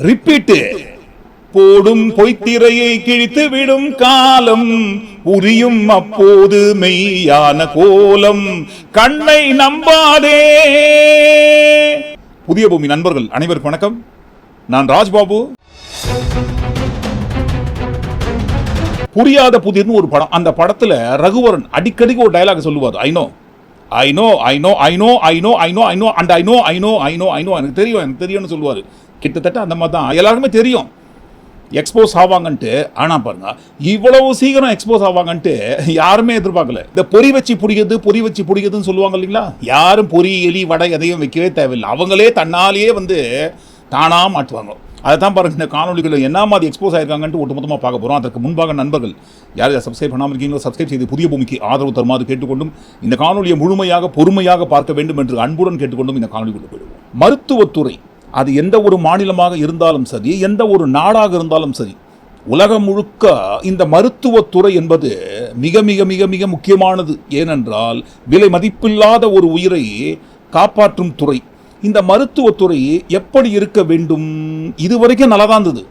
Repeat. போடும் பொய்த்திரையை கிழித்து விடும் காலம் புரியும் அப்போது மெய்யான கோலம் கண்ணை நம்பாதே. புதிய பூமி நண்பர்கள் அனைவருக்கும் வணக்கம். நான் ராஜ்பாபு. புரியாத புதிர்னு ஒரு படம். அந்த படத்துல ரகுவரன் அடிக்கடிக்கு ஒரு டயலாக் சொல்லுவார். ஐ நோ எனக்கு தெரியும்னு சொல்லுவார். கிட்டத்தட்ட அந்த மாதிரி தான் எல்லாருக்குமே தெரியும் எக்ஸ்போஸ் ஆவாங்கன்ட்டு. ஆனால் பாருங்க, இவ்வளவு சீக்கிரம் எக்ஸ்போஸ் ஆவாங்கன்ட்டு யாருமே எதிர்பார்க்கல. இந்த பொறி வச்சு பிடிக்குதுன்னு சொல்லுவாங்க இல்லைங்களா? யாரும் பொறி எலி வடை எதையும் வைக்கவே தேவையில்லை. அவங்களே தன்னாலேயே தானாக மாட்டுவாங்க. அதை தான் பாருங்க, இந்த காணொலிகளில் என்ன மாதிரி எக்ஸ்போஸ் ஆயிருக்காங்கன்ட்டு ஒட்டுமொத்தமாக பார்க்க போகிறோம். அதற்கு முன்பாக நண்பர்கள் யார் சப்ஸ்கிரைப் பண்ணாமல் இருக்கீங்களோ சப்ஸ்கிரைப் செய்து புதிய பூமிக்கு ஆதரவு தருமாறு கேட்டுக்கொண்டும், இந்த காணொலியை முழுமையாக பொறுமையாக பார்க்க வேண்டும் என்று அன்புடன் கேட்டுக்கொண்டும் இந்த காணொலிக்குள்ள போயிடுவோம். மருத்துவத்துறை அது எந்த ஒரு மாநிலமாக இருந்தாலும் சரி, எந்த ஒரு நாடாக இருந்தாலும் சரி, உலகம் முழுக்க இந்த மருத்துவத்துறை என்பது மிக மிக மிக மிக முக்கியமானது. ஏனென்றால் விலை மதிப்பில்லாத ஒரு உயிரை காப்பாற்றும் துறை இந்த மருத்துவத்துறை. எப்படி இருக்க வேண்டும்? இதுவரைக்கும் நல்லா தான் இருந்தது,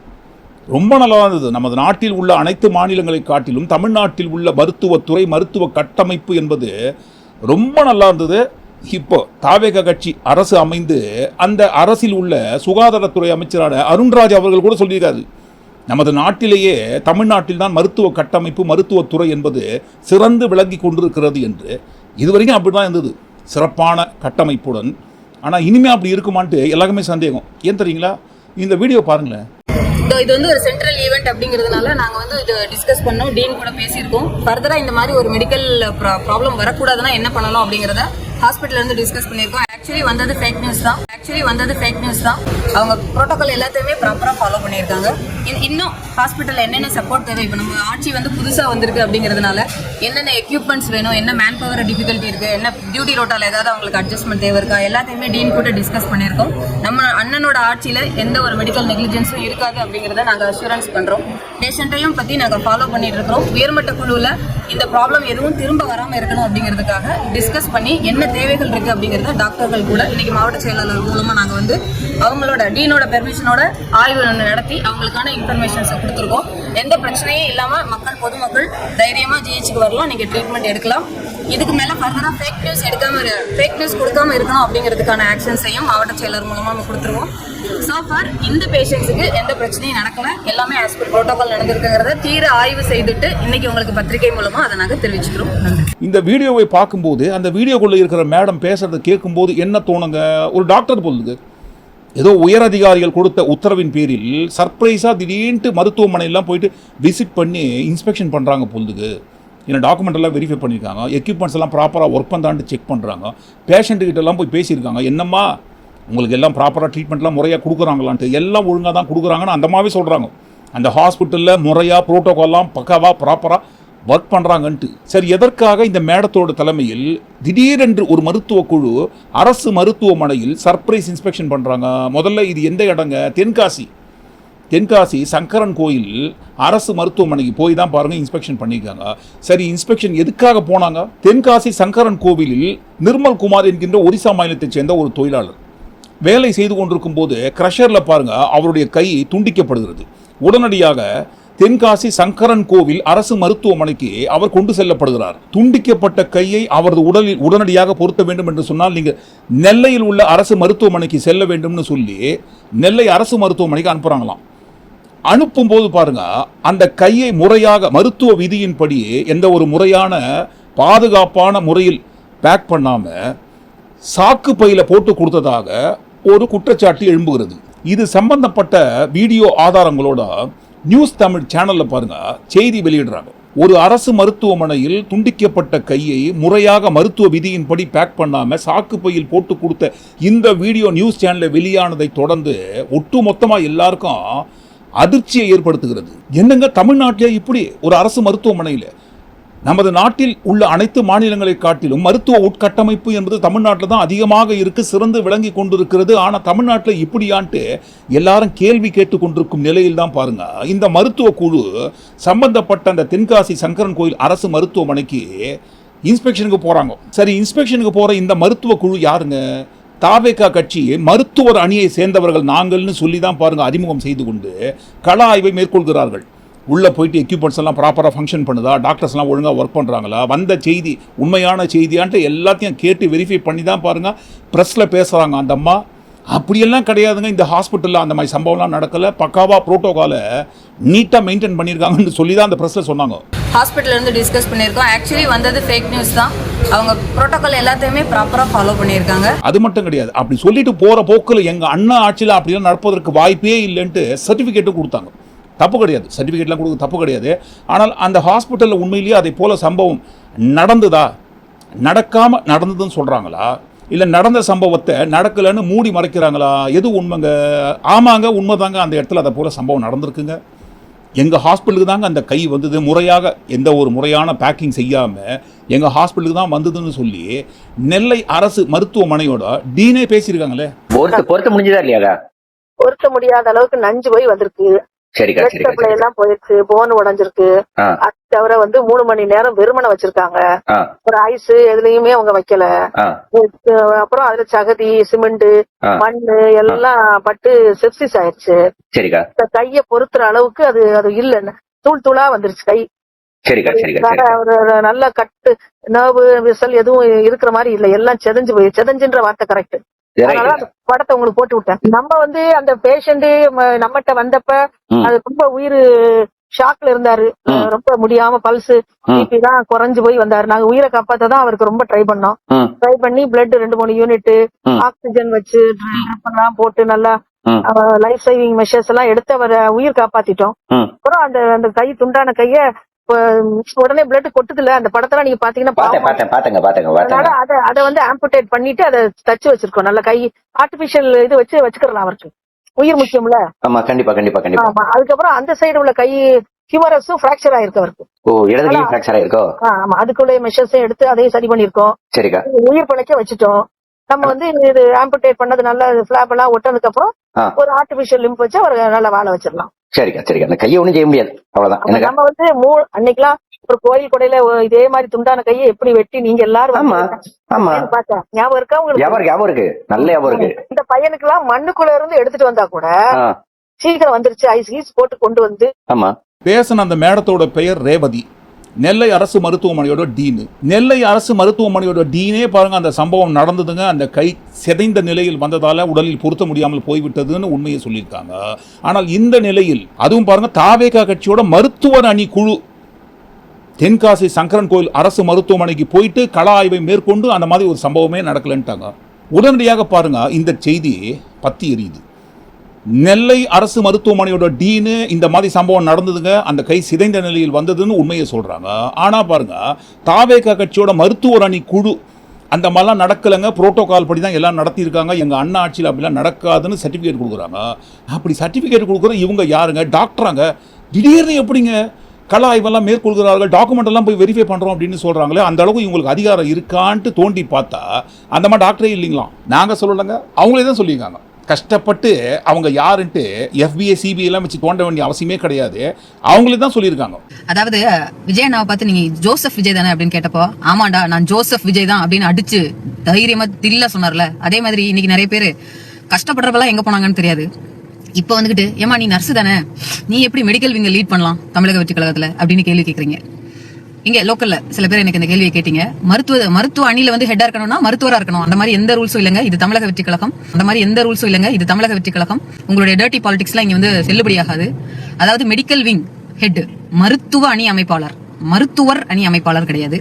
ரொம்ப நல்லா இருந்தது. நமது நாட்டில் உள்ள அனைத்து மாநிலங்களை காட்டிலும் தமிழ்நாட்டில் உள்ள மருத்துவத்துறை, மருத்துவ கட்டமைப்பு என்பது ரொம்ப நல்லா இருந்தது. இப்போ தாவேக கட்சி அரசு அமைந்து அந்த அரசில் உள்ள சுகாதாரத்துறை அமைச்சரான அருண்ராஜ் அவர்கள் கூட சொல்லியிருக்காரு, நமது நாட்டிலேயே தமிழ்நாட்டில் தான் மருத்துவ கட்டமைப்பு, மருத்துவத்துறை என்பது சிறந்து விளங்கி கொண்டிருக்கிறது என்று. இதுவரைக்கும் அப்படி தான் இருந்தது, சிறப்பான கட்டமைப்புடன். ஆனால் இனிமேல் அப்படி இருக்குமான்ட்டு எல்லாருக்குமே சந்தேகம். ஏன் தெரியுங்களா? இந்த வீடியோ பாருங்களேன். இது ஒரு சென்ட்ரல் ஈவெண்ட் அப்படிங்கிறதுனால நாங்கள் இது டிஸ்கஸ் பண்ணோம், டீன் கூட பேசியிருக்கோம். ஃபர்தராக இந்த மாதிரி ஒரு மெடிக்கல் ப்ராப்ளம் வரக்கூடாதுன்னா என்ன பண்ணலாம் அப்படிங்கிறத ஹாஸ்பிட்டல் இருந்து டிஸ்கஸ் பண்ணியிருக்கோம். ஆக்சுவலி வந்தது ஃபேக் நியூஸ் தான். அவங்க ப்ரோட்டோகால் எல்லாத்தையுமே ப்ராப்பராக ஃபாலோ பண்ணியிருக்காங்க. இன்னும் ஹாஸ்பிட்டல் என்னென்ன சப்போர்ட் தேவை, இப்போ நம்ம ஆட்சி புதுசாக வந்திருக்கு அப்படிங்கிறதுனால என்னென்ன எக்யூப்மெண்ட்ஸ் வேணும், என்ன மேன் பவர் டிஃபிகல்ட்டி இருக்குது, என்ன டியூட்டி ரோட்டால் ஏதாவது அவங்களுக்கு அட்ஜஸ்ட்மெண்ட் தேவை இருக்கா, எல்லாத்தையுமே டீன் கூட டிஸ்கஸ் பண்ணியிருக்கோம். நம்ம அண்ணனோட ஆட்சியில் எந்த ஒரு மெடிக்கல் நெக்லிஜென்ஸும் இருக்காது அப்படிங்கிறத நாங்கள் அஷூரன்ஸ் பண்ணுறோம். பேஷண்ட்டையும் பற்றி நாங்கள் ஃபாலோ பண்ணிட்டு இருக்கிறோம். உயர்மட்ட குழுவில் இந்த ப்ராப்ளம் எதுவும் திரும்ப வராமல் இருக்கணும் அப்படிங்கிறதுக்காக டிஸ்கஸ் பண்ணி என்ன தேவைகள் இருக்குது அப்படிங்கிறத டாக்டர்கள் கூட இன்னைக்கு மாவட்ட செயலாளர் மூலமாக நாங்கள் அவங்களோட டீனோட பெர்மிஷனோட ஆய்வு நடத்தி அவங்களுக்கான இன்ஃபர்மேஷன்ஸை கொடுத்துருக்கோம். எந்த பிரச்சனையும் இல்லாமல் பொதுமக்கள் தைரியமாக ஜிஹெச்சுக்கு வரலாம், நீங்கள் ட்ரீட்மெண்ட் எடுக்கலாம். இதுக்கு மேலே ஃபர்தராக ஃபேக் நியூஸ் கொடுக்காம இருக்கணும் அப்படிங்கிறதுக்கான ஆக்ஷன்ஸையும் மாவட்ட செயலர் மூலமாக நம்ம கொடுத்துருவோம். சோஃபார் இந்த பேஷண்ட்ஸுக்கு எந்த பிரச்சனையும் நடக்கல, எல்லாமே ஆஸ் பர் ப்ரோட்டோகால் நடந்திருக்குங்கிறத தீர ஆய்வு செய்துட்டு இன்னைக்கு உங்களுக்கு பத்திரிகை மூலமா அதை நாங்கள் தெரிவிச்சுக்கிறோம். இந்த வீடியோவை பார்க்கும்போது, அந்த வீடியோக்குள்ள இருக்கிற மேடம் பேசுறதை கேட்கும்போது என்ன தோணுங்க? ஒரு டாக்டர் போலுது, ஏதோ உயர் அதிகாரிகள் கொடுத்த உத்தரவின் பேரில் சர்ப்ரைஸாக திடீர்னு மருத்துவமனையெல்லாம் போயிட்டு விசிட் பண்ணி இன்ஸ்பெக்ஷன் பண்ணுறாங்க போலுது. ஏன்னா டாக்குமெண்ட் எல்லாம் வெரிஃபை பண்ணியிருக்காங்க, எக்யூப்மெண்ட்ஸ் எல்லாம் ப்ராப்பராக ஒர்க் பண்ணான்னு செக் பண்ணுறாங்க, பேஷண்ட்டுக்கிட்டெல்லாம் போய் பேசியிருக்காங்க, என்னம்மா உங்களுக்கு எல்லாம் ப்ராப்பராக ட்ரீட்மெண்ட்லாம் முறையாக கொடுக்குறாங்களான்ட்டு. எல்லாம் ஒழுங்காக தான் கொடுக்குறாங்கன்னு அந்த மாதிரி சொல்கிறாங்க. அந்த ஹாஸ்பிட்டலில் முறையாக ப்ரோட்டோகால்லாம் பக்காவாக ப்ராப்பராக ஒர்க் பண்ணுறாங்கன்ட்டு. சரி, எதற்காக இந்த மேடத்தோட தலைமையில் திடீரென்று ஒரு மருத்துவ குழு அரசு மருத்துவமனையில் சர்ப்ரைஸ் இன்ஸ்பெக்ஷன் பண்ணுறாங்க? முதல்ல இது எந்த இடங்க? தென்காசி சங்கரன் கோயில் அரசு மருத்துவமனைக்கு போய் தான் பாருங்கள் இன்ஸ்பெக்ஷன் பண்ணியிருக்காங்க. சரி, இன்ஸ்பெக்ஷன் எதுக்காக போனாங்க? தென்காசி சங்கரன் கோவிலில் நிர்மல் குமார் என்கின்ற ஒரிசா மாநிலத்தைச் சேர்ந்த ஒரு தொழிலாளர் வேலை செய்து கொண்டிருக்கும் போது கிரஷரில் பாருங்க அவருடைய கை துண்டிக்கப்படுகிறது. உடனடியாக தென்காசி சங்கரன் கோவில் அரசு மருத்துவமனைக்கு அவர் கொண்டு செல்லப்படுகிறார். துண்டிக்கப்பட்ட கையை அவரது உடலில் உடனடியாக பொருத்த வேண்டும் என்று சொன்னால் நீங்கள் நெல்லையில் உள்ள அரசு மருத்துவமனைக்கு செல்ல வேண்டும்னு சொல்லி நெல்லை அரசு மருத்துவமனைக்கு அனுப்புகிறாங்களாம். அனுப்பும்போது பாருங்க, அந்த கையை முறையாக மருத்துவ விதியின்படி எந்த ஒரு முறையான பாதுகாப்பான முறையில் பேக் பண்ணாமல் சாக்கு பையில போட்டு கொடுத்ததாக ஒரு குற்றச்சாட்டு எழும்புகிறது. இது சம்பந்தப்பட்ட வீடியோ ஆதாரங்களோட நியூஸ் தமிழ் சேனல்ல பாருங்க செய்தி வெளியிடுறாங்க. ஒரு அரசு மருத்துவமனையில் துண்டிக்கப்பட்ட கையை முறையாக மருத்துவ விதியின்படி பேக் பண்ணாம சாக்கு பையில் போட்டு கொடுத்த இந்த வீடியோ நியூஸ் சேனல்ல வெளியானதை தொடர்ந்து ஒட்டுமொத்தமாக எல்லாருக்கும் அதிர்ச்சியை ஏற்படுத்துகிறது. என்னங்க, தமிழ்நாட்டிலே இப்படி ஒரு அரசு மருத்துவமனையில், நமது நாட்டில் உள்ள அனைத்து மாநிலங்களை காட்டிலும் மருத்துவ உட்கட்டமைப்பு என்பது தமிழ்நாட்டில் தான் அதிகமாக இருக்கு, சிறந்து விளங்கி கொண்டிருக்கிறது. ஆனால் தமிழ்நாட்டில் இப்படியான்ட்டு எல்லாரும் கேள்வி கேட்டு கொண்டிருக்கும் நிலையில் தான் பாருங்க இந்த மருத்துவ குழு சம்பந்தப்பட்ட அந்த தென்காசி சங்கரன் கோயில் அரசு மருத்துவமனைக்கு இன்ஸ்பெக்ஷனுக்கு போறாங்க. சரி, இன்ஸ்பெக்ஷனுக்கு போற இந்த மருத்துவ குழு யாருங்க? தாவேகா கட்சி மருத்துவர் அணியை சேர்ந்தவர்கள் நாங்கள்னு சொல்லி தான் பாருங்க அறிமுகம் செய்து கொண்டு கள ஆய்வை மேற்கொள்கிறார்கள். உள்ளே போயிட்டு எக்யூப்மெண்ட்ஸ் எல்லாம் ப்ராப்பராக ஃபங்க்ஷன் பண்ணுதா, டாக்டர்ஸ்லாம் ஒழுங்காக ஒர்க் பண்ணுறாங்களா, வந்த செய்தி உண்மையான செய்தியான்ட்டு எல்லாத்தையும் கேட்டு வெரிஃபை பண்ணி தான் பாருங்கள் ப்ரெஸ்ஸில் பேசுகிறாங்க. அந்த அம்மா அப்படியெல்லாம் கிடையாதுங்க, இந்த ஹாஸ்பிட்டலில் அந்த மாதிரி சம்பவம்லாம் நடக்கலை, பக்காவாக ப்ரோட்டோகாலை நீட்டாக மெயின்டைன் பண்ணியிருக்காங்கன்னு சொல்லி தான் அந்த ப்ரெஸ்ஸில் சொன்னாங்க. ஹாஸ்பிட்டல்ல இருந்து டிஸ்கஸ் பண்ணியிருக்கோம். ஆக்சுவலி வந்தது ஃபேக் நியூஸ் தான். அவங்க ப்ரோட்டோகால் எல்லாத்தையுமே ப்ராப்பராக ஃபாலோ பண்ணியிருக்காங்க. அது மட்டும் கிடையாது, அப்படி சொல்லிட்டு போகிற போக்கில் எங்கள் அண்ணா ஆட்சியில் அப்படிலாம் நடப்பதற்கு வாய்ப்பே இல்லைன்ட்டு சர்டிஃபிகேட்டும் கொடுத்தாங்க. தப்பு கிடையாது, சர்டிஃபிகேட்லாம் கொடுக்க தப்பு கிடையாது. ஆனால் அந்த ஹாஸ்பிட்டலில் உண்மையிலேயே அதை போல சம்பவம் நடந்ததா, நடக்காமல் நடந்ததுன்னு சொல்கிறாங்களா, இல்லை நடந்த சம்பவத்தை நடக்கலைன்னு மூடி மறைக்கிறாங்களா? எது உண்மைங்க? ஆமாங்க, உண்மைதாங்க, அந்த இடத்துல அதை போல சம்பவம் நடந்திருக்குங்க. எங்கள் ஹாஸ்பிட்டலுக்கு தாங்க அந்த கை வந்தது, முறையாக எந்த ஒரு முறையான பேக்கிங் செய்யாமல் எங்கள் ஹாஸ்பிட்டலுக்கு தான் வந்ததுன்னு சொல்லி நெல்லை அரசு மருத்துவமனையோட டீனே பேசியிருக்காங்களே. பொருத்த முடிஞ்சதா இல்லையாடா? பொருத்த முடியாத அளவுக்கு நஞ்சு போய் வந்திருக்கு. எல்லாம் போயிருக்கு, போன் உடைஞ்சிருக்கு. அது தவிர 3 மணி நேரம் வெறுமனை வச்சிருக்காங்க. ஒரு ஐஸ் எதுலயுமே அவங்க வைக்கல. அப்புறம் அதுல சகதி, சிமெண்ட், மண்ணு எல்லாம் பட்டு செப்சிஸ் ஆயிடுச்சு. கைய பொருத்துற அளவுக்கு அது அது இல்ல, தூள் தூளா வந்துருச்சு கை. ஒரு நல்ல கட்டு, நர்வு, விசல் எதுவும் இருக்கிற மாதிரி இல்ல, எல்லாம் செதஞ்சுன்ற வார்த்தை கரெக்ட். அதனால அந்த படத்தை உங்களுக்கு போட்டு விட்டேன். நம்ம அந்த பேஷண்ட் நம்மகிட்ட வந்தப்ப அது ரொம்ப உயிர் ஷாக்ல இருந்தாரு, ரொம்ப முடியாம பல்ஸ் பிபி தான் குறைஞ்சு போய் வந்தாரு. நாங்க உயிரை காப்பாத்தான் அவருக்கு ரொம்ப ட்ரை பண்ணோம். ட்ரை பண்ணி பிளட் 2-3 யூனிட் ஆக்சிஜன் வச்சு ட்ரிப் எல்லாம் போட்டு நல்லா லைஃப் சேவிங் மெஷர்ஸ் எல்லாம் எடுத்து அவரை உயிர் காப்பாத்திட்டோம். அப்புறம் அந்த கை துண்டான கைய உடனே பிளட் கொட்டுதுல, அந்த படத்தெல்லாம் நீங்க பாத்தீங்கன்னா அதை ஆம்புடேட் பண்ணிட்டு அதை தச்சு வச்சிருக்கோம். நல்ல கை ஆர்டிபிஷியல் இது வச்சுக்கலாம், அவருக்கு உயிர் முக்கியம்ல. ஆமா, கண்டிப்பா கண்டிப்பா கண்டிப்பா. ஆமா, அதுக்கப்புறம் அந்த சைடு உள்ள கை ஹியூமரஸும் பிராக்சர் ஆயிருக்கு அவருக்கு. ஆமா, அதுக்குள்ள மெஷர்ஸையும் எடுத்து அதையும் சரி பண்ணிருக்கோம். உயிர் பிழைக்க வச்சுட்டோம். நம்ம இது ஆம்புடேட் பண்ணதுனால பிளாப் எல்லாம் ஒட்டதுக்கு அப்புறம் ஒரு ஆர்டிபிஷியல் லிம்ப் வச்சு அவர் நல்லா வாழ வச்சிடலாம். அந்த கையை ஒண்ணும் செய்ய முடியாது, அவ்வளவுதான். நம்ம அன்னைக்கெல்லாம் ஒரு கோயில் கொடையில இதே மாதிரி துண்டான கையை எப்படி வெட்டி நீங்க எல்லாரும் பார்த்தேன், ஞாபகம் இருக்கா உங்களுக்கு? ஞாபகம் இருக்கு, நல்ல ஞாபகம் இருக்கு. இந்த பையனுக்கு எல்லாம் மண்ணுக்குள்ள இருந்து எடுத்துட்டு வந்தா கூட சீக்கிரம் வந்துருச்சு, ஐஸ் போட்டு கொண்டு வந்து. ஆமா, பேசின அந்த மேடத்தோட பெயர் ரேவதி, நெல்லை அரசு மருத்துவமனையோட டீனு. நெல்லை அரசு மருத்துவமனையோட டீனே பாருங்க, அந்த சம்பவம் நடந்ததுங்க, அந்த கை சிதைந்த நிலையில் வந்ததால உடலில் பொருத்த முடியாமல் போய்விட்டதுன்னு உண்மையை சொல்லியிருக்காங்க. ஆனால் இந்த நிலையில் அதுவும் பாருங்க, தாவேகா கட்சியோட மருத்துவர் அணி குழு தென்காசி சங்கரன் கோயில் அரசு மருத்துவமனைக்கு போயிட்டு கள ஆய்வை மேற்கொண்டு அந்த மாதிரி ஒரு சம்பவமே நடக்கலன்ட்டாங்க. உடனடியாக பாருங்க, இந்த செய்தி பத்தி எரியுது. நெல்லை அரசு மருத்துவமனையோட டீனு இந்த மாதிரி சம்பவம் நடந்ததுங்க, அந்த கை சிதைந்த நிலையில் வந்ததுன்னு உண்மையை சொல்றாங்க. ஆனா பாருங்க, தாவேகா கட்சியோட மருத்துவர் அணி குழு அந்த மாதிரிலாம் நடக்கலைங்க, புரோட்டோகால் படி தான் எல்லாம் நடத்தியிருக்காங்க, எங்க அண்ணா ஆட்சியில் அப்படிலாம் நடக்காதுன்னு சர்டிஃபிகேட் கொடுக்குறாங்க. அப்படி சர்டிஃபிகேட் கொடுக்குற இவங்க யாருங்க? டாக்டராங்க. திடீர்னு எப்படிங்க கள ஆய்வெல்லாம் மேற்கொள்கிறார்கள், டாக்குமெண்ட் எல்லாம் போய் வெரிஃபை பண்றோம் அப்படின்னு சொல்றாங்களே, அந்த அளவுக்கு இவங்களுக்கு அதிகாரம் இருக்கான்ட்டு தோண்டி பார்த்தா அந்த மாதிரி டாக்டரே இல்லைங்களாம். நாங்க சொல்லலைங்க, அவங்களே தான் சொல்லியிருக்காங்க. கஷ்டப்பட்டு அவங்க யாருன்ட்டு FBI CBI எல்லாம் வச்சு தோண்ட வேண்டிய அவசியமே கிடையாது, அவங்களே தான் சொல்லியிருக்காங்க. அதாவது விஜய் அண்ணாவை பார்த்து நீங்க ஜோசப் விஜய் தானே அப்படின்னு கேட்டப்போ, ஆமாண்டா நான் ஜோசப் விஜய் தான் அப்படின்னு அடிச்சு தைரியமா தில்ல சொன்னார்ல, அதே மாதிரி இன்னைக்கு நிறைய பேர் கஷ்டப்படுறப்பெல்லாம் எங்க போனாங்கன்னு தெரியாது. இப்ப வந்துகிட்டு, ஏமா நீ நர்ஸ் தானே, நீ எப்படி மெடிக்கல் விங்க லீட் பண்ணலாம் தமிழக வெற்றி கழகத்துல அப்படின்னு கேள்வி கேட்கறீங்க. இங்க லோக்கல்ல சில பேர் எனக்கு இந்த கேள்வியை கேட்டீங்க. மருத்துவ அணியில ஹெட்டா இருக்கணும்னா மருத்துவரா இருக்கணும், அந்த மாதிரி எந்த ரூல்ஸும் இல்லங்க, இது தமிழக வெற்றி கழகம். அந்த மாதிரி எந்த ரூல்ஸும் இல்லங்க, இது தமிழக வெற்றி கழகம். உங்களுடைய டர்ட்டி பாலிடிக்ஸ்லாம் இங்க செல்லுபடியாகாது. அதாவது மெடிக்கல் விங் ஹெட் மருத்துவ அணி அமைப்பாளர், மருத்துவர் அணி அமைப்பாளர் கிடையாது.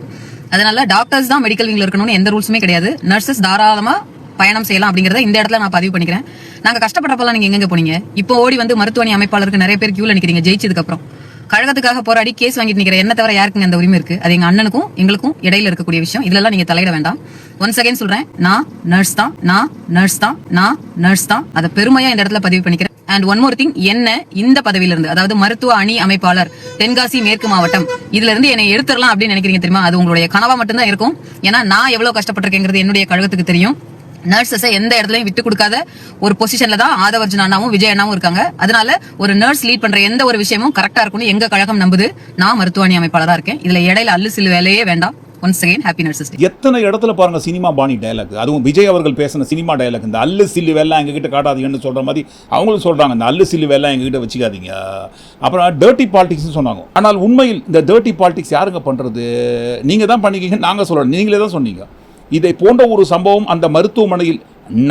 அதனால டாக்டர்ஸ் தான் மெடிக்கல் விங்ல இருக்கணும்னு எந்த ரூல்ஸுமே கிடையாது. நர்சஸ் தாராளமா பயணம் செய்யலாம் அப்படிங்கறத இந்த இடத்துல நான் பதிவு பண்ணிக்கிறேன். நாங்க கஷ்டப்பட்டப்பெல்லாம் நீங்க எங்க போனீங்க? இப்போ ஓடி மருத்துவ அணி அமைப்பாளருக்கு நிறைய பேர் கியூல நிக்கிறீங்க ஜெயிச்சதுக்கு அப்புறம். கழகத்துக்காக போராடி கேஸ் வாங்கிட்டு நிக்கிற என்ன தவிர யாருக்குங்க அந்த உரிமை இருக்கு? அது எங்க அண்ணனுக்கும் எங்களுக்கும் இடையில இருக்கக்கூடிய விஷயம். இதெல்லாம் நீங்க தலையிட வேண்டாம். ஒன்ஸ் அகைன் சொல்றேன், நான் நர்ஸ் தான், நான் நர்ஸ் தான், நான் நர்ஸ் தான். அதை பெருமையா இந்த இடத்துல பதிவு பண்ணிக்கிறேன். அண்ட் ஒன் மோர் திங், என்ன இந்த பதவியில இருந்து, அதாவது மருத்துவ அணி அமைப்பாளர் தென்காசி மேற்கு மாவட்டம், இதுல இருந்து என்னை எடுத்துடலாம் அப்படின்னு நினைக்கிறீங்க தெரியுமா? அது உங்களுடைய கனவா மட்டும்தான் இருக்கும். ஏன்னா நான் எவ்வளவு கஷ்டப்பட்டிருக்கேங்கிறது என்னுடைய கழகத்துக்கு தெரியும். நர்சஸை எந்த இடத்துலயும் விட்டு கொடுக்காத ஒரு பொசிஷன்ல தான் ஆதவர்ஜுன் அண்ணாவும் விஜய் அண்ணாவும் இருக்காங்க. அதனால ஒரு நர்ஸ் லீட் பண்ற எந்த ஒரு விஷயமும் கரெக்டா இருக்கும்னு எங்க கழகம் நம்புது. நான் மருத்துவ அணி அமைப்பாளரா இருக்கேன். இதுல இடையில அல்லு சில்லு வேலையே வேண்டாம். ஒன்ஸ் அகைன் ஹாப்பி நர்சஸ் டே. எத்தனை இடத்துல பாருங்க சினிமா பாணி டயலாக், அதுவும் விஜய் அவர்கள் பேசின சினிமா டயலாக், இந்த அல்லு சில்லு வேலை எங்ககிட்ட காட்டாதீங்கன்னு சொல்ற மாதிரி அவங்களும் சொல்றாங்க, இந்த அல்லு சில்லு வேலை எங்ககிட்ட வச்சுக்காதீங்க. அப்புறம் டர்ட்டி பாலிடிக்ஸ் சொன்னாங்க. ஆனால் உண்மையில் இந்த டர்ட்டி பாலிடிக்ஸ் யாருங்க பண்றது? நீங்க தான் பண்ணிக்கீங்க, நாங்க சொல்றோம், நீங்களே தான் சொன்னீங்க. இதை போன்ற ஒரு சம்பவம் அந்த மருத்துவமனையில்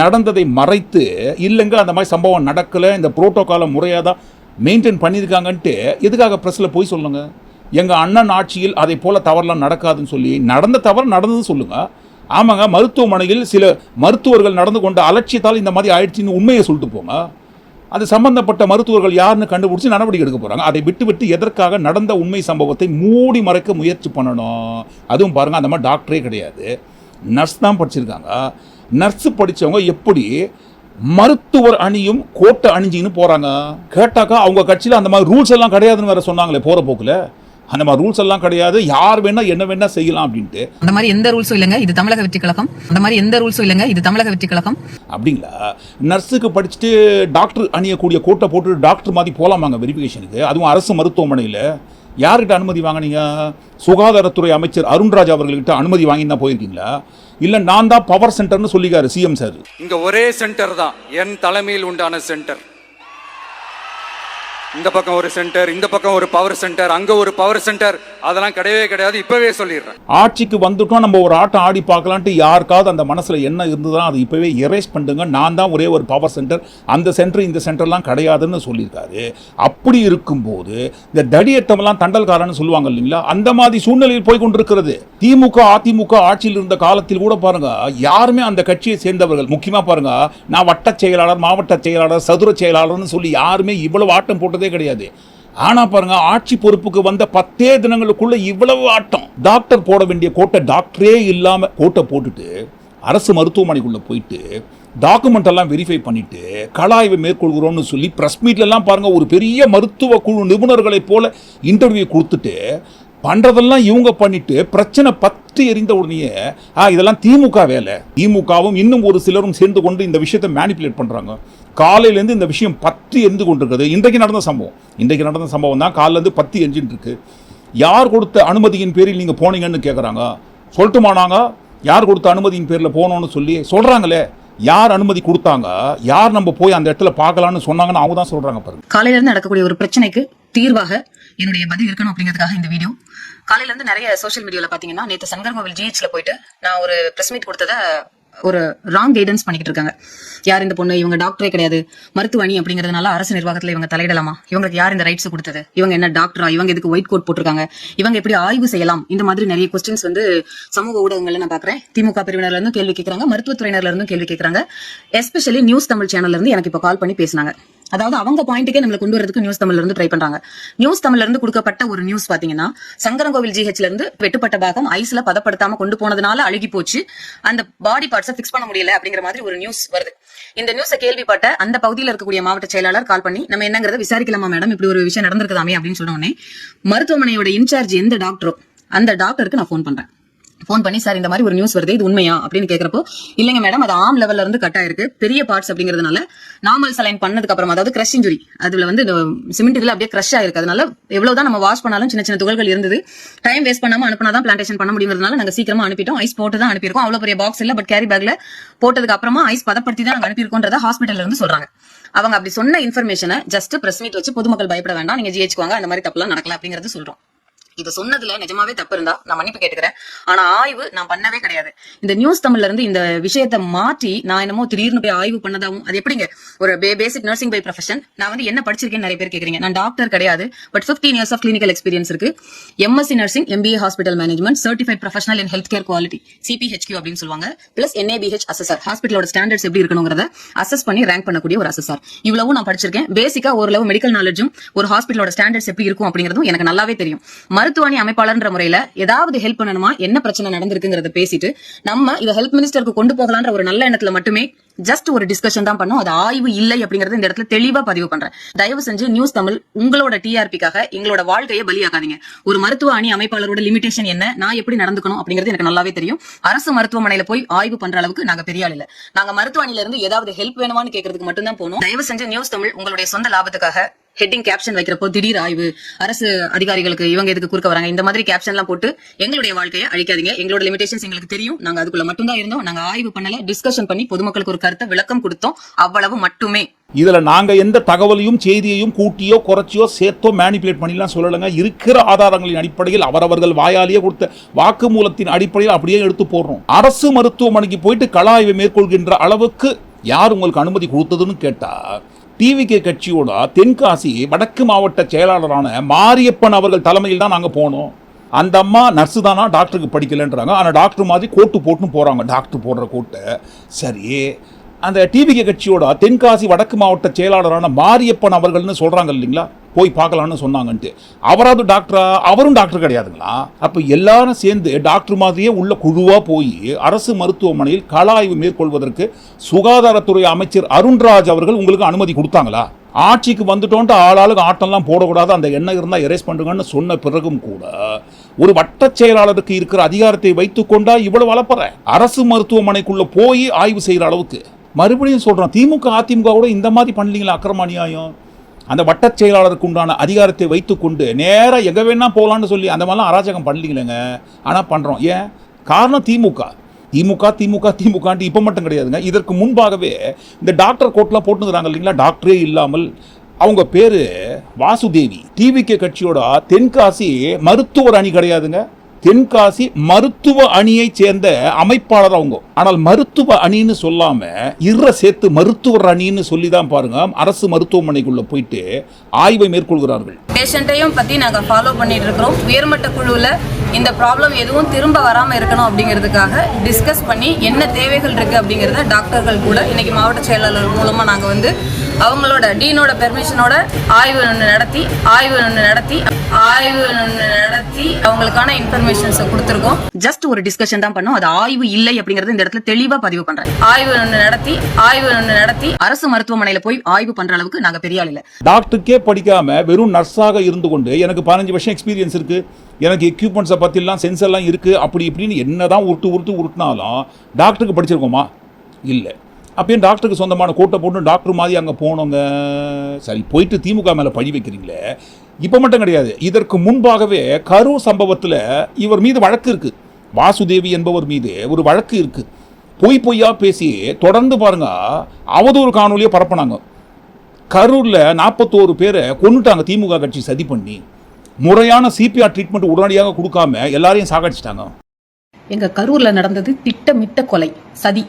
நடந்ததை மறைத்து, இல்லைங்க அந்த மாதிரி சம்பவம் நடக்கல, இந்த புரோட்டோகாலை முறையாக தான் மெயின்டைன் பண்ணியிருக்காங்கன்ட்டு எதுக்காக ப்ரெஸ்ஸில் போய் சொல்லுங்க? எங்கள் அண்ணன் ஆட்சியில் அதை போல தவறுலாம் நடக்காதுன்னு சொல்லி நடந்த தவறு நடந்தது சொல்லுங்க. ஆமாங்க, மருத்துவமனையில் சில மருத்துவர்கள் நடந்து கொண்ட அலட்சியத்தால் இந்த மாதிரி ஆயிடுச்சுன்னு உண்மையை சொல்லிட்டு போங்க. அது சம்பந்தப்பட்ட மருத்துவர்கள் யாருன்னு கண்டுபிடிச்சி நடவடிக்கை எடுக்க போகிறாங்க. அதை விட்டு எதற்காக நடந்த உண்மை சம்பவத்தை மூடி மறைக்க முயற்சி பண்ணணும்? அதுவும் பாருங்கள், அந்த மாதிரி டாக்டரே கிடையாது, நர்ஸ் தான் படிச்சிருக்காங்க. நர்ஸு படித்தவங்க எப்படி மருத்துவர் அணியும் கோட்டை அணிஞ்சின்னு போகிறாங்க? கேட்டாக்கா அவங்க கட்சியில் அந்த மாதிரி ரூல்ஸ் எல்லாம் கிடையாதுன்னு வேற சொன்னாங்களே போகிற போக்கில். அந்த மாதிரி ரூல்ஸ் எல்லாம் கிடையாது, யார் வேணா என்ன வேணா செய்யலாம் அப்படின்ட்டு. அந்த மாதிரி எந்த ரூல்ஸும் இல்லைங்க, இது தமிழக வெற்றி கழகம். அந்த மாதிரி எந்த ரூல்ஸும் இல்லைங்க, இது தமிழக வெற்றி கழகம். அப்படிங்களா? நர்ஸுக்கு படிச்சுட்டு டாக்டர் அணியக்கூடிய கோட்டை போட்டு டாக்டர் மாதிரி போகலாமாங்க வெரிஃபிகேஷனுக்கு? அதுவும் அரசு மருத்துவமனையில். யார்கிட்ட அனுமதி வாங்கினீங்க? சுகாதாரத்துறை அமைச்சர் அருண்ராஜ் அவர்கள்கிட்ட அனுமதி வாங்கி தான் போயிருக்கீங்களா? இல்லை நான் தான் பவர் சென்டர்னு சொல்லிக்காரு சிஎம் சார். இங்க ஒரே சென்டர் தான், என் தலைமையில் உண்டான சென்டர். இந்த பக்கம் ஒரு சென்டர், இந்த பக்கம் ஒரு பவர் சென்டர், அங்க ஒரு பவர் சென்டர், அதெல்லாம் கிடையவே கிடையாது. இப்பவே சொல்லிடுறேன். ஆட்சிக்கு வந்துட்டோம், நம்ம ஒரு ஆட்டம் ஆடி பார்க்கலான்ட்டு யாருக்காவது அந்த மனசுல என்ன இருந்ததுன்னா அது இப்பவே எரேஸ் பண்ணுங்க. நான் தான் ஒரே ஒரு பவர் சென்டர், அந்த சென்டர் இந்த சென்டர்லாம் கிடையாதுன்னு சொல்லியிருக்காரு. அப்படி இருக்கும்போது இந்த தடியட்டமெல்லாம் தண்டல்காரன்னு சொல்லுவாங்க இல்லைங்களா, அந்த மாதிரி சூழ்நிலையில் போய் கொண்டிருக்கிறது. திமுக அதிமுக ஆட்சியில் இருந்த காலத்தில் கூட பாருங்க, யாருமே அந்த கட்சியை சேர்ந்தவர்கள், முக்கியமா பாருங்க, நான் வட்ட செயலாளர், மாவட்ட செயலாளர், சதுர செயலாளர்னு சொல்லி யாருமே இவ்வளவு ஆட்டம் போட்டதே கிடையாது. ஆனா பாருங்க, ஆட்சி பொறுப்புக்கு வந்த 10 தினங்களுக்குள்ள இவ்வளவு ஆட்டம். டாக்டர் போட வேண்டிய கோட்டை டாக்டரே இல்லாம கோட்டை போட்டுட்டு அரசு மருத்துவமனைக்குள்ள போயிட்டு டாக்குமெண்ட் எல்லாம் வெரிஃபை பண்ணிட்டு கலாய்வை மேற்கொள்கிறோம்னு சொல்லி பிரஸ் மீட்ல எல்லாம் பாருங்க, ஒரு பெரிய மருத்துவ குழு நிபுணர்களை போல இன்டர்வியூ கொடுத்துட்டு பண்றதெல்லாம் இவங்க பண்ணிட்டு பிரச்சனை பற்றி எரிந்த உடனே இதெல்லாம் திமுக வேலை. திமுகவும் இன்னும் ஒரு சிலரும் சேர்ந்து கொண்டு இந்த விஷயத்தை மேனிப்புலேட் பண்றாங்க. காலையிலேருந்து இந்த விஷயம் பற்றி எரிந்து கொண்டிருக்கிறது. இன்றைக்கு நடந்த சம்பவம் தான் காலையிலேருந்து பற்றி எரிஞ்சிட்டு இருக்கு. யார் கொடுத்த அனுமதியின் பேரில் நீங்க போனீங்கன்னு கேட்குறாங்க. சொல்லட்டுமா நாங்க யார் கொடுத்த அனுமதியின் பேரில் போனோம்னு சொல்லி சொல்றாங்களே. யார் அனுமதி கொடுத்தாங்க, யார் நம்ம போய் அந்த இடத்துல பார்க்கலாம்னு சொன்னாங்கன்னு அவங்க தான் சொல்றாங்க. பாருங்க, காலையில இருந்து நடக்கக்கூடிய ஒரு பிரச்சனைக்கு தீர்வாக என்னுடைய பதில் இருக்கணும் அப்படிங்கிறதுக்காக இந்த வீடியோ. காலையில இருந்து நிறைய சோஷியல் மீடியால பாத்தீங்கன்னா, நேற்று சங்கரங்கோவில் ஜிஹெச்ல போயிட்டு நான் ஒரு பிரஸ் மீட் கொடுத்ததை ஒரு ராங் கைடன்ஸ் பண்ணிக்கிட்டு இருக்காங்க. யார் இந்த பொண்ணு, இவங்க டாக்டரே கிடையாது, மருத்துவ அணி அப்படிங்கிறதுனால அரசு நிர்வாகத்துல இவங்க தலையிடலாமா, இவங்களுக்கு யார் இந்த ரைட்ஸ் கொடுத்தது, இவங்க என்ன டாக்டரா, இவங்க எதுக்கு ஒயிட் கோட் போட்டிருக்காங்க, இவங்க எப்படி ஆய்வு செய்யலாம், இந்த மாதிரி நிறைய கொஸ்டின்ஸ் வந்து சமூக ஊடகங்கள்ல நான் பாக்குறேன். திமுக பிரிவினர்ல இருந்தும் கேள்வி கேட்கறாங்க, மருத்துவத்துறையினர்ல இருந்தும் கேள்வி கேட்கறாங்க. எஸ்பெஷலி நியூஸ் தமிழ் சேனல்ல இருந்து எனக்கு இப்ப கால் பண்ணி பேசினாங்க. அதாவது அவங்க பாயிண்ட்டுக்கே நம்மளை கொண்டு வரதுக்கு நியூஸ் தமிழ்ல இருந்து ட்ரை பண்றாங்க. நியூஸ் தமிழ்ல இருந்து கொடுக்கப்பட்ட ஒரு நியூஸ் பாத்தீங்கன்னா, சங்கரங்கோவில் ஜிஹெச்ல இருந்து வெட்டுப்பட்ட பாகம் ஐஸ்ல பதப்படுத்தாம கொண்டு போனதுனால அழுகி போச்சு, அந்த பாடி பார்ட்ஸை ஃபிக்ஸ் பண்ண முடியல அப்படிங்கிற மாதிரி ஒரு நியூஸ் வருது. இந்த நியூஸை கேள்விப்பட்ட அந்த பகுதியில் இருக்கக்கூடிய மாவட்ட செயலாளர் கால் பண்ணி நம்ம என்னங்கிறத விசாரிக்கலாமா மேடம், இப்படி ஒரு விஷயம் நடந்திருக்குதாமே அப்படின்னு சொன்ன உடனே மருத்துவமனையோட இன்சார்ஜ் எந்த டாக்டரோ அந்த டாக்டருக்கு நான் ஃபோன் பண்றேன். ஃபோன் பண்ணி, சார் இந்த மாதிரி ஒரு நியூஸ் வருது, இது உண்மையா அப்படின்னு கேட்கறப்போ, இல்லைங்க மேடம், அது ஆம் லெவல்ல இருந்து கட் ஆயிருக்கு, பெரிய பார்ட்ஸ் அப்படிங்கிறதுனால நார்மல் சலைன் பண்ணதுக்கு அப்புறம், அதாவது கிரஷ் இன்ஜுரி, அதுல வந்து சிமெண்ட் இதுல அப்படியே கிரஷ் ஆயிருக்கு, அதனால எவ்வளவுதான் நம்ம வாஷ் பண்ணாலும் சின்ன சின்ன துகள்கள் இருந்தது, டைம் வேஸ்ட் பண்ணாம அனுப்பினாதான் பிளான்டேஷன் பண்ண முடியுங்கிறதுனால நாங்க சீக்கிரமா அனுப்பிட்டோம். ஐஸ் போட்டு தான் அனுப்பியிருக்கோம், அவ்வளவு பெரிய பாக்ஸ் இல்ல, பட் கேரி பேக்ல போட்டதுக்கு அப்புறமா ஐஸ் பதப்படுத்தி தான் நாங்க அனுப்பியிருக்கோன்றத ஹாஸ்பிட்டல்ல இருந்து சொல்றாங்க. அவங்க அப்படி சொன்ன இன்ஃபர்மேஷனை ஜஸ்ட் பிரஸ் மீட் வச்சு பொதுமக்கள் பயப்பட வேண்டாம், நீங்க ஜிஹெச்க்கு வாங்க, அந்த மாதிரி தப்புலாம் நடக்கல அப்படிங்கறது சொல்றோம். இது சொன்னதுல நிஜமாவே தப்பு இருந்தா நான் மன்னிப்பு கேட்டுக்கிறேன். ஆனா ஆய்வு நான் பண்ணவே கிடையாது. இந்த நியூஸ் தமிழ்ல இருந்து இந்த விஷயத்தை மாற்றி நான் என்னமோ திடீர்னு போய் ஆய்வு பண்ணதாவும், அது எப்படிங்க, ஒரு பேசிக் நர்சிங் பை ப்ரொஃபஷன், நான் வந்து என்ன படிச்சிருக்கேன்னு நிறைய பேர் கேக்குறீங்க. நான் டாக்டர் கிடையாது, but 15 years of clinical experience இருக்கு. MSc nursing, MBA hospital management, certified professional in health care quality, CPHQ அப்படின்னு சொல்லுவாங்க, பிளஸ் NABH அசஸர், ஹாஸ்பிட்டலோட ஸ்டாண்டர்ட்ஸ் எப்படி இருக்கணுங்கிறத அசஸ் பண்ணி ரேங்க் பண்ணக்கூடிய ஒரு அசஸர். இவ்வளவும் நான் படிச்சிருக்கேன். பேசிக்கா ஓரளவு மெடிக்கல் நாலேஜும் ஒரு ஹாஸ்பிட்டலோட ஸ்டாண்டர்ட்ஸ் எப்படி இருக்கும் அப்படிங்கிறதும் எனக்கு நல்லாவே தெரியும். மருத்துவணி அமைப்பாளர் முறையில ஏதாவது ஹெல்ப் பண்ணணுமா, என்ன பிரச்சனை நடந்திருக்குங்கிறத பேசிட்டு நம்ம இத ஹெல்த் மினிஸ்டருக்கு கொண்டு போகலான்ற ஒரு நல்ல எண்ணத்துல மட்டுமே ஜஸ்ட் ஒரு டிஸ்கஷன் தான் பண்ணோம். அது ஆய்வு இல்லை அப்படிங்கறது இந்த இடத்துல தெளிவா பதிவு பண்றேன். தயவு செஞ்சு நியூஸ் தமிழ் உங்களோட TRPக்காக எங்களோட வாழ்க்கையை பலியாக்காதீங்க. ஒரு மருத்துவ அணி அமைப்பாளரோட லிமிடேஷன் என்ன, நான் எப்படி நடந்துக்கணும் அப்படிங்கிறது எனக்கு நல்லாவே தெரியும். அரசு மருத்துவமனையில போய் ஆய்வு பண்ற அளவுக்கு நாங்க பெரிய ஆள் இல்ல. நாங்க மருத்துவ அணில இருந்து ஏதாவது ஹெல்ப் வேணுமான்னு கேட்கறதுக்கு மட்டும் தான் போனோம். தயவு செஞ்சு நியூஸ் தமிழ் உங்களுடைய சொந்த லாபத்துக்காக ஹெட்டிங் கேப்ஷன் வைக்கிறப்போ திடீர் ஆய்வு, அரசு அதிகாரிகளுக்கு இவங்க எதுக்கு குறுக்க வராங்க, இந்த மாதிரி கேப்ஷன் எல்லாம் போட்டு எங்களுடைய வாழ்க்கையை அழிக்காதீங்க. எங்களோட லிமிடேஷன்ஸ் எங்களுக்கு தெரியும். நாங்க அதுக்குள்ள மட்டும்தான் இருந்தோம். நாங்க ஆய்வு பண்ணல, டிஸ்கஷன் பண்ணி பொதுமக்களுக்கு ஒரு கருத்தை விளக்கம் கொடுத்தோம், அவ்வளவு மட்டுமே. இதுல நாங்க எந்த தகவலையும் செய்தியையும் கூட்டியோ குறைச்சியோ சேர்த்தோ மேனிபுலேட் பண்ணிலாம் சொல்லலைங்க. இருக்கிற ஆதாரங்களின் அடிப்படையில் அவரவர்கள் வாயாலேயே கொடுத்த வாக்குமூலத்தின் அடிப்படையில் அப்படியே எடுத்து போடுறோம். அரசு மருத்துவமனைக்கு போயிட்டு கள ஆய்வை மேற்கொள்கின்ற அளவுக்கு யார் உங்களுக்கு அனுமதி கொடுத்ததுன்னு கேட்டா, டிவிகே கட்சியோட தென்காசி வடக்கு மாவட்ட செயலாளரான மாரியப்பன் அவர்கள் தலைமையில் தான் நாங்கள் போனோம். அந்த அம்மா நர்ஸு தானா, டாக்டருக்கு படிக்கலன்றாங்க. ஆனால் டாக்டர் மாதிரி கோட்டு போட்டுன்னு போகிறாங்க, டாக்டர் போடுற கோட்டை. சரி, அந்த டிவிகே கட்சியோட தென்காசி வடக்கு மாவட்ட செயலாளரான மாரியப்பன் அவர்கள்னு சொல்கிறாங்க இல்லைங்களா, போய் பார்க்கலான்னு சொன்னாங்கன்ட்டு. அவராது டாக்டரா? அவரும் டாக்டர் கிடையாதுங்களா? அப்போ எல்லாரும் சேர்ந்து டாக்டர் மாதிரியே உள்ள குழுவாக போய் அரசு மருத்துவமனையில் கள ஆய்வு மேற்கொள்வதற்கு சுகாதாரத்துறை அமைச்சர் அருண்ராஜ் அவர்கள் உங்களுக்கு அனுமதி கொடுத்தாங்களா? ஆட்சிக்கு வந்துட்டோன்ட்டு ஆளாளுக்கு ஆட்டம்லாம் போடக்கூடாது, அந்த எண்ணெய் இருந்தால் எரேஸ் பண்ணுங்கன்னு சொன்ன பிறகும் கூட ஒரு வட்ட செயலாளருக்கு இருக்கிற அதிகாரத்தை வைத்துக்கொண்டா இவ்வளவு வளர்ப்புற அரசு மருத்துவமனைக்குள்ள போய் ஆய்வு செய்கிற அளவுக்கு. மறுபடியும் சொல்கிறோம், திமுக அதிமுக கூட இந்த மாதிரி பண்ணலீங்களா அக்கிரம அநியாயம்? அந்த வட்ட செயலாளருக்கு உண்டான அதிகாரத்தை வைத்துக்கொண்டு நேராக எங்கே வேணா போகலான்னு சொல்லி அந்த மாதிரிலாம் அராஜகம் பண்ணலீங்களேங்க. ஆனால் பண்ணுறோம். ஏன் காரணம்? திமுக திமுக திமுக திமுகன்ட்டு இப்போ மட்டும் கிடையாதுங்க. இதற்கு முன்பாகவே இந்த டாக்டர் கோட்லாம் போட்டுக்கிறாங்க இல்லைங்களா, டாக்டரே இல்லாமல். அவங்க பேர் வாசுதேவி. டிவிகே கட்சியோட தென்காசி மருத்துவர் அணி கிடையாதுங்க, தென்காசி மருத்துவ அணியை சேர்ந்த அமைப்பாளர் அவங்க. ஆனால் மருத்துவ அணின்னு சொல்லாம சேர்த்து மருத்துவர் அணின்னு சொல்லி தான் பாருங்க அரசு மருத்துவமனைக்குள்ள போயிட்டு ஆய்வை மேற்கொள்கிறார்கள். பேஷண்ட்டையும் பத்தி நாங்க ஃபாலோ பண்ணிட்டு இருக்கிறோம். உயர்மட்ட குழுவில் இந்த ப்ராப்ளம் எதுவும் திரும்ப வராம இருக்கணும் அப்படிங்கிறதுக்காக டிஸ்கஸ் பண்ணி என்ன தேவைகள் இருக்கு அப்படிங்கிறத டாக்டர்கள் கூட இன்னைக்கு மாவட்ட செயலாளர் மூலமா நாங்க வந்து அவங்களோட டீனோட பெர்மிஷனோட ஆய்வு நடத்தி அவங்களுக்கான இன்ஃபர்மேஷன்ஸை கொடுத்துருக்கோம். ஜஸ்ட் ஒரு டிஸ்கஷன் தான் பண்ணோம், அது ஆய்வு இல்லை அப்படிங்கறது இந்த இடத்துல தெளிவா பதிவு பண்றேன். ஆய்வு நடத்தி அரசு மருத்துவமனையில போய் ஆய்வு பண்ற அளவுக்கு நாங்க பெரிய ஆள் இல்ல. டாக்டருக்கே படிக்காம வெறும் நர்ஸாக இருந்து கொண்டு எனக்கு 15 வருஷம் எக்ஸ்பீரியன்ஸ் இருக்கு, எனக்கு எக்யூப்மெண்ட்ஸை பற்றிலாம் சென்சர்லாம் இருக்குது, அப்படி இப்படின்னு என்ன தான் உருட்டினாலும் டாக்டருக்கு படிச்சிருக்கோமா? இல்லை. அப்பயும் டாக்டருக்கு சொந்தமான கோட்டை போட்டு டாக்டர் மாதிரி அங்கே போனவங்க. சரி, போயிட்டு திமுக மேலே பழி வைக்கிறீங்களே. இப்போ மட்டும் கிடையாது, இதற்கு முன்பாகவே கரூர் சம்பவத்தில் இவர் மீது வழக்கு இருக்குது. வாசுதேவி என்பவர் மீது ஒரு வழக்கு இருக்குது. பொய்யா பேசி தொடர்ந்து பாருங்க அவதூறு காணொலியை பரப்பினாங்க. கரூரில் 41 பேரை கொன்னுட்டாங்க திமுக கட்சி சதி பண்ணி. முறையான சிபிஆர் ட்ரீட்மெண்ட் உடனடியாக கொடுக்காம எல்லாரையும் சாகடிச்சிட்டாங்க. எங்க கரூர்ல நடந்தது திட்டமிட்ட கொலை, சதி.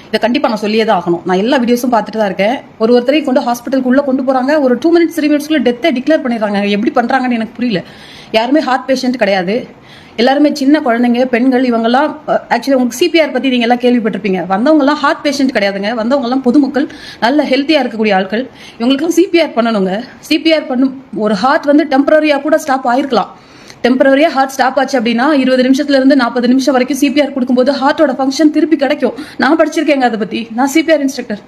இதை கண்டிப்பா நான் சொல்லியே தான் ஆகணும். நான் எல்லா வீடியோஸும் பார்த்துட்டு தான் இருக்கேன். ஒருத்தரையும் கொண்டு ஹாஸ்பிட்டலுக்கு உள்ள கொண்டு போறாங்க, ஒரு 2 minutes 3 minutesக்குள்ள டெத்தை டிக்ளேர் பண்ணிடுறாங்க. எப்படி பண்றாங்கன்னு எனக்கு புரியல. யாருமே ஹார்ட் பேஷண்ட் கிடையாது, எல்லாருமே சின்ன குழந்தைங்க, பெண்கள். இவங்கெல்லாம் ஆக்சுவலி உங்களுக்கு சிபிஆர் பத்தி நீங்க எல்லாம் கேள்விப்பட்டிருப்பீங்க. வந்தவங்க எல்லாம் ஹார்ட் பேஷண்ட் கிடையாதுங்க, வந்தவங்க எல்லாம் பொதுமக்கள், நல்ல ஹெல்த்தியா இருக்கக்கூடிய ஆட்கள். இவங்களுக்கும் சிபிஆர் பண்ணணுங்க. சிபிஆர் பண்ணும் ஒரு ஹார்ட் வந்து டெம்பரரியா கூட ஸ்டாப் ஆயிருக்கலாம். டெம்பரரியா ஹார்ட் ஸ்டாப் ஆச்சு அப்படின்னா 20 நிமிஷத்துல இருந்து 40 நிமிஷம் வரைக்கும் சிபிஆர் கொடுக்கும்போது ஹார்ட்டோட ஃபங்க்ஷன் திருப்பி கிடைக்கும். நான் படிச்சிருக்கேங்க அதை பத்தி, நான் சிபிஆர் இன்ஸ்ட்ரக்டர்.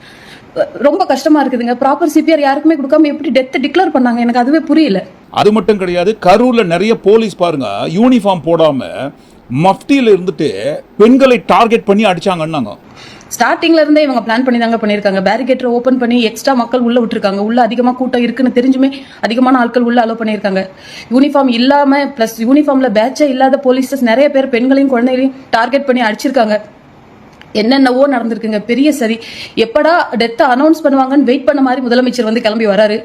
ரொம்ப கஷ்டமா இருக்குதுங்க. ப்ராப்பர் சிபிஆர் யாருக்குமே கொடுக்காம எப்படி டெத் டிக்ளேர் பண்ணாங்க, எனக்கு அதுவே புரியல. அது மட்டும் கிடையாது, கரூர்ல நிறைய போலீஸ் பாருங்க யூனிஃபார்ம் போடாம மஃப்டியில இருந்துட்டு பெண்களை டார்கெட் பண்ணி அடிச்சாங்கன்னாங்க. ஸ்டார்டிங்ல இருந்தே இவங்க பிளான் பண்ணி தாங்க பண்ணிருக்காங்க. பேரிகேட்டர் ஓபன் பண்ணி எக்ஸ்ட்ரா மக்கள் உள்ள விட்டுருக்காங்க. உள்ள அதிகமா கூட்டம் இருக்குன்னு தெரிஞ்சுமே அதிகமான ஆட்கள் உள்ள அலோ பண்ணிருக்காங்க. யூனிஃபார்ம் இல்லாம பிளஸ் யூனிஃபார்ம்ல பேட்சே இல்லாத போலீசஸ் நிறைய பேர் பெண்களையும் குழந்தைகளையும் டார்கெட் பண்ணி அடிச்சிருக்காங்க. என்னென்னவோ நடந்திருக்குங்க. பெரிய சரி. எப்படா டெத்தை அனௌன்ஸ் பண்ணுவாங்கன்னு வெயிட் பண்ண மாதிரி முதலமைச்சர் வந்து கிளம்பி வராரு.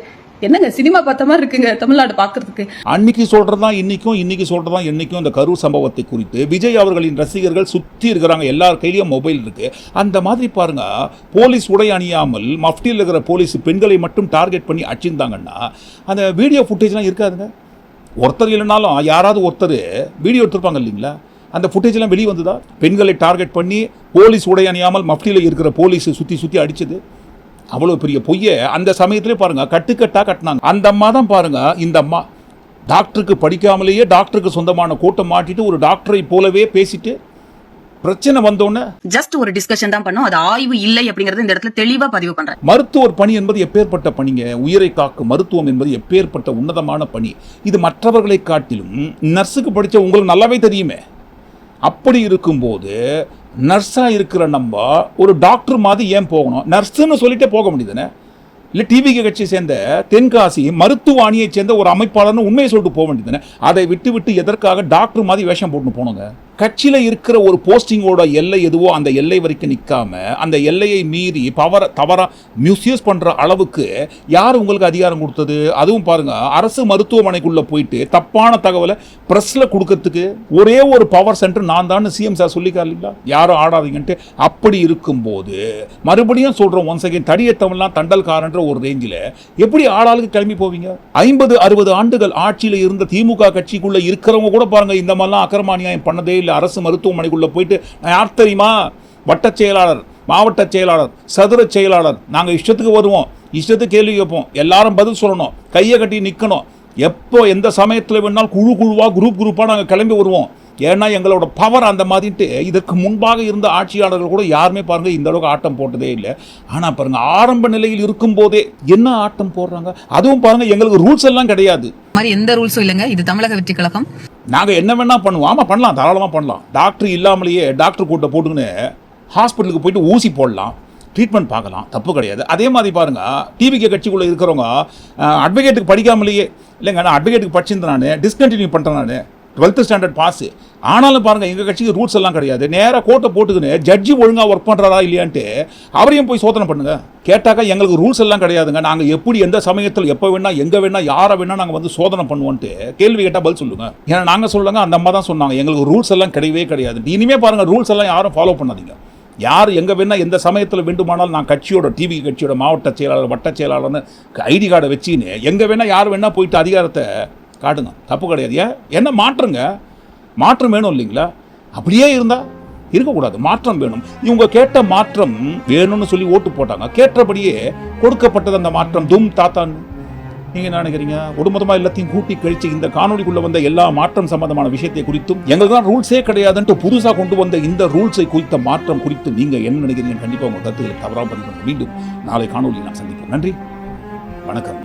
என்னங்க சினிமா பார்த்த மாதிரி இருக்குங்க தமிழ்நாடு பார்க்கறதுக்கு. அன்னைக்கு சொல்றதா இன்னைக்கும், இன்னைக்கு சொல்றதா என்னைக்கும் இந்த கரூர் சம்பவத்தை குறித்து விஜய் அவர்களின் ரசிகர்கள் சுத்தி இருக்கிறாங்க. எல்லார் கையிலயும் மொபைல் இருக்கு. அந்த மாதிரி பாருங்க, போலீஸ் உடை அணியாமல் மஃப்டியில் இருக்கிற போலீஸ் பெண்களை மட்டும் டார்கெட் பண்ணி அடிச்சிருந்தாங்கன்னா அந்த வீடியோ ஃபுட்டேஜ்லாம் இருக்காதுங்க. ஒருத்தர் இல்லைனாலும் யாராவது ஒருத்தர் வீடியோ எடுத்திருப்பாங்க இல்லைங்களா? அந்த ஃபுட்டேஜ்லாம் வெளியே வந்ததா? பெண்களை டார்கெட் பண்ணி போலீஸ் உடை அணியாமல் மஃப்டியில் இருக்கிற போலீஸ் சுற்றி அடிச்சது அவ்வளோ பெரிய பொய்யை அந்த சமயத்திலே பாருங்க கட்டுக்கட்டா கட்டினாங்க. அந்த அம்மா தான் பாருங்க, இந்த அம்மா டாக்டருக்கு படிக்காமலேயே டாக்டருக்கு சொந்தமான கோட்டை மாட்டிட்டு ஒரு டாக்டரை போலவே பேசிட்டு பிரச்சனை வந்தோன்னு ஜஸ்ட் ஒரு டிஸ்கஷன் தான் பண்ணோம், அது ஆய்வு இல்லை அப்படிங்கறது இந்த இடத்துல தெளிவா பதிவு பண்றேன். மருத்துவர் பணி என்பது எப்பேற்பட்ட பணிங்க? உயிரை காக்கும் மருத்துவம் என்பது எப்பேற்பட்ட உன்னதமான பணி. இது மற்றவர்களை காட்டிலும் நர்ஸுக்கு படிச்ச உங்களுக்கு நல்லாவே தெரியுமே. அப்படி இருக்கும்போது நர்ஸாக இருக்கிற நம்ம ஒரு டாக்டர் மாதிரி ஏன் போகணும்? நர்ஸுன்னு சொல்லிட்டே போக முடியுதுன்னு. இல்லை டிவிகே கட்சியை சேர்ந்த தென்காசி மருத்துவ அணியை சேர்ந்த ஒரு அமைப்பாளர்னு உண்மையை சொல்லிட்டு போக வேண்டியதுன்னு அதை விட்டு எதற்காக டாக்டர் மாதிரி வேஷம் போட்டுன்னு போனோங்க? கட்சியில இருக்கிற ஒரு போஸ்டிங்கோட எல்லை எதுவோ அந்த எல்லை வரைக்கும் நிற்காம அந்த எல்லையை மீறி தவறா மிஸ்யூஸ் பண்ற அளவுக்கு யார் உங்களுக்கு அதிகாரம் கொடுத்தது? அதுவும் பாருங்க, அரசு மருத்துவமனைக்குள்ள போயிட்டு தப்பான தகவலை பிரஸ்ல கொடுக்கறதுக்கு ஒரே ஒரு பவர் சென்டர் நான் தான் சிஎம் சார் சொல்லிக்காரு இல்லைங்களா, யாரும் ஆடாதீங்கன்ட்டு. அப்படி இருக்கும்போது மறுபடியும் சொல்றோம், ஒன் செகண்ட், தடியத்தவெல்லாம் தண்டல்காரன்ற ஒரு ரேஞ்சில் எப்படி ஆளாளுக்கு கிளம்பி போவீங்க? 50-60 ஆண்டுகள் ஆட்சியில் இருந்த திமுக கட்சிக்குள்ள இருக்கிறவங்க கூட பாருங்க இந்த மாதிரிலாம் அக்கிரமானியாயம் பண்ணதே இல்லை. அரசு மருத்துவமனைக்குள்ள போயிட்டு நான் யார் தெரியுமா, வட்ட செயலாளர், மாவட்ட செயலாளர், சதுர செயலாளர், நாங்கள் இஷ்டத்துக்கு வருவோம், இஷ்டத்துக்கு கேள்வி கேட்போம், எல்லாரும் பதில் சொல்லணும், கையை கட்டி நிற்கணும், எப்போ எந்த சமயத்தில் வேணாலும் குழுவா குரூப்பாக நாங்கள் கிளம்பி வருவோம். ஏன்னா எங்களோட பவர் அந்த மாதிரிட்டு. இதற்கு முன்பாக இருந்த ஆட்சியாளர்கள் கூட யாருமே பாருங்க இந்த அளவுக்கு ஆட்டம் போட்டதே இல்லை. ஆனால் பாருங்க ஆரம்ப நிலையில் இருக்கும் போதே என்ன ஆட்டம் போடுறாங்க. அதுவும் பாருங்க எங்களுக்கு ரூல்ஸ் எல்லாம் கிடையாது, மாதிரி எந்த ரூல்ஸும் இல்லைங்க. இது தமிழக வெற்றி கழகம். நாங்கள் என்ன வேணா பண்ணுவோம். ஆமாம் பண்ணலாம், தாராளமாக பண்ணலாம். டாக்டர் இல்லாமலேயே டாக்டர் கூட்ட போட்டுக்கின்னு ஹாஸ்பிட்டலுக்கு போயிட்டு ஊசி போடலாம், ட்ரீட்மெண்ட் பார்க்கலாம், தப்பு கிடையாது. அதே மாதிரி பாருங்க டிவிகே கட்சிக்குள்ளே இருக்கிறவங்க அட்வொகேட்டுக்கு படிக்காமலேயே, இல்லைங்க நான் அட்வொகேட்டுக்கு படிச்சிருந்தேன், நான் டிஸ்கண்டினியூ பண்ணுறேன், நான் 12th ஸ்டாண்டர்ட் பாஸ். ஆனாலும் பாருங்க எங்கள் கட்சிக்கு ரூல்ஸ் எல்லாம் கிடையாது. நேராக கோட்டை போட்டுக்கின்னு ஜட்ஜி ஒழுங்காக ஒர்க் பண்ணுறாரா இல்லையான்ட்டு அவரையும் போய் சோதனை பண்ணுங்க. கேட்டாக்கா எங்களுக்கு ரூல்ஸ் எல்லாம் கிடையாதுங்க, நாங்கள் எப்படி எந்த சமயத்தில் எப்போ வேணா எங்கே வேணா யாரை வேணா நாங்கள் வந்து சோதனை பண்ணுவோன்ட்டு கேள்வி கேட்டால் பதில் சொல்லுங்க. ஏன்னா நாங்கள் சொல்லுங்க அந்த அம்மா தான் சொன்னாங்க எங்களுக்கு ரூல்ஸ் எல்லாம் கிடையவே கிடையாது. இனிமே பாருங்க ரூல்ஸ் எல்லாம் யாரும் ஃபாலோ பண்ணாதீங்க. யார் எங்கே வேணா எந்த சமயத்தில் வேண்டுமானாலும் நான் கட்சியோட டிவி கட்சியோட மாவட்ட செயலாளர் வட்ட செயலாளர்னு ஐடி கார்டை வச்சுன்னு எங்கே வேணா யார் வேணா போயிட்டு அதிகாரத்தை காட்டுங்க, தப்பு கிடையாது. ஏன் என்ன மாற்றங்க, மாற்றம் வேணும் இல்லைங்களா? அப்படியே இருந்தால் இருக்கக்கூடாது, மாற்றம் வேணும். இவங்க கேட்ட மாற்றம் வேணும்னு சொல்லி ஓட்டு போட்டாங்க, கேட்டபடியே கொடுக்கப்பட்டது அந்த மாற்றம் தும் தாத்தான்னு. நீங்கள் என்ன நினைக்கிறீங்க? ஒடுமொத்தமாக எல்லாத்தையும் கூட்டி கழிச்சு இந்த காணொலிக்குள்ளே வந்த எல்லா மாற்றம் சம்பந்தமான விஷயத்தை குறித்தும் எங்களுக்கு தான் ரூல்ஸே கிடையாதுன்ட்டு புதுசாக கொண்டு வந்த இந்த ரூல்ஸை குறித்த மாற்றம் குறித்து நீங்கள் என்ன நினைக்கிறீங்க? கண்டிப்பாக உங்கள் கருத்துக்களை தவறாக பதிவு. மீண்டும் நாளை காணொலி நான் சந்திப்போம். நன்றி, வணக்கம்.